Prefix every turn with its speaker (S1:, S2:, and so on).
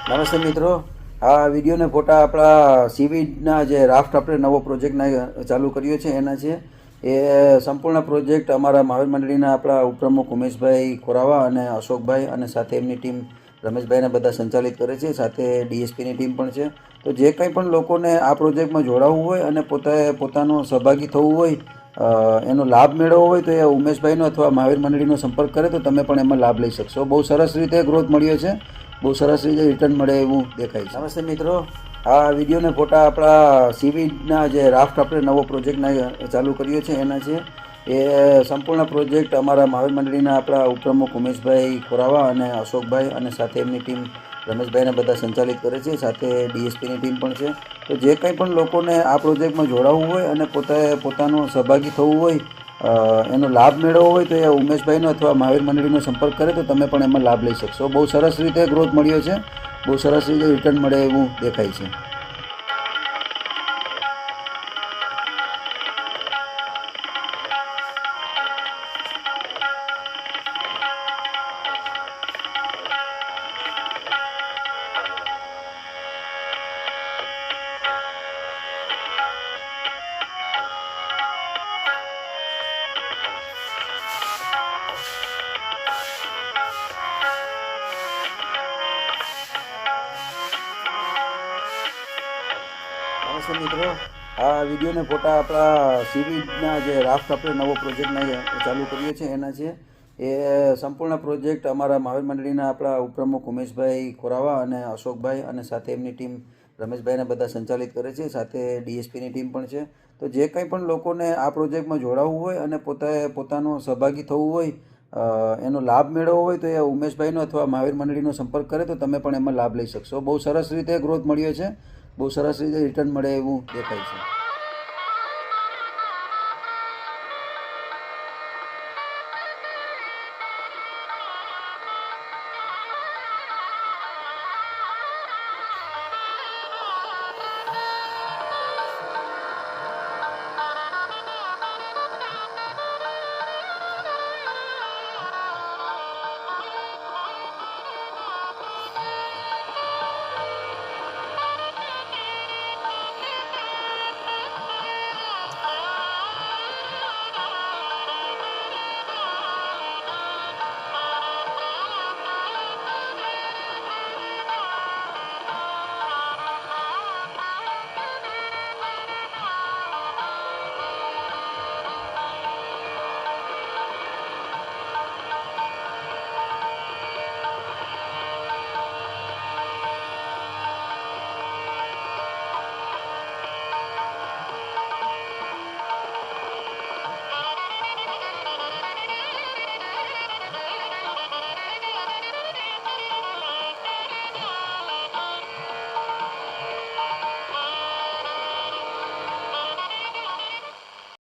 S1: નમસ્તે મિત્રો, આ વિડીયો ને ફોટા આપણા સીવીડના જે રાફ્ટ આપણે નવો પ્રોજેક્ટના ચાલુ કર્યો છે એના છે. એ સંપૂર્ણ પ્રોજેક્ટ અમારા મહાવીર મંડળીના આપણા ઉપપ્રમુખ ઉમેશભાઈ ખોરાવા અને અશોકભાઈ અને સાથે એમની ટીમ રમેશભાઈને બધા સંચાલિત કરે છે. સાથે ડીએસપીની ટીમ પણ છે. તો જે કંઈ પણ લોકોને આ પ્રોજેક્ટમાં જોડાવવું હોય અને પોતાનો સહભાગી થવું હોય, એનો લાભ મેળવવો હોય તો એ ઉમેશભાઈનો અથવા મહાવીર મંડળીનો સંપર્ક કરે તો તમે પણ એમાં લાભ લઈ શકશો. બહુ સરસ રીતે ગ્રોથ મળ્યો છે, બહુ સરસ રીતે રિટર્ન મળે એવું દેખાય છે. નમસ્તે મિત્રો, આ વિડીયો ને ફોટા આપણા સીવીડના જે રાફ્ટ આપણે નવો પ્રોજેક્ટના ચાલુ કર્યો છે એના છે. એ સંપૂર્ણ પ્રોજેક્ટ અમારા મહાવીર મંડળીના આપણા ઉપપ્રમુખ ઉમેશભાઈ ખોરાવા અને અશોકભાઈ અને સાથે એમની ટીમ રમેશભાઈને બધા સંચાલિત કરે છે. સાથે ડીએસપીની ટીમ પણ છે. તો જે કંઈ પણ લોકોને આ પ્રોજેક્ટમાં જોડાવવું હોય અને પોતાનો સહભાગી થવું હોય, એનો લાભ મેળવવો હોય તો એ ઉમેશભાઈનો અથવા મહાવીર મંડળીનો સંપર્ક કરે તો તમે પણ એમાં લાભ લઈ શકશો. બહુ સરસ રીતે ગ્રોથ મળ્યો છે, બહુ સરસ રીતે રિટર્ન મળે એવું દેખાય છે. નમસ્તે મિત્રો, આ વિડીયો ને ફોટા આપણા સીવીડના જે રાફ્ટ આપણે નવો પ્રોજેક્ટના ચાલુ કર્યો છે એના છે. એ સંપૂર્ણ પ્રોજેક્ટ અમારા મહાવીર મંડળીના આપણા ઉપપ્રમુખ ઉમેશભાઈ ખોરાવા અને અશોકભાઈ અને સાથે એમની ટીમ રમેશભાઈને બધા સંચાલિત કરે છે. સાથે ડીએસપીની ટીમ પણ છે. તો જે કંઈ પણ લોકોને આ પ્રોજેક્ટમાં જોડાવવું હોય અને પોતાનો સહભાગી થવું હોય, એનો લાભ મેળવવો હોય તો એ ઉમેશભાઈનો અથવા મહાવીર મંડળીનો સંપર્ક કરે તો તમે પણ એમાં લાભ લઈ શકશો. બહુ સરસ રીતે ગ્રોથ મળ્યો છે, બહુ સરસ રીતે રિટર્ન મળે એવું દેખાય છે.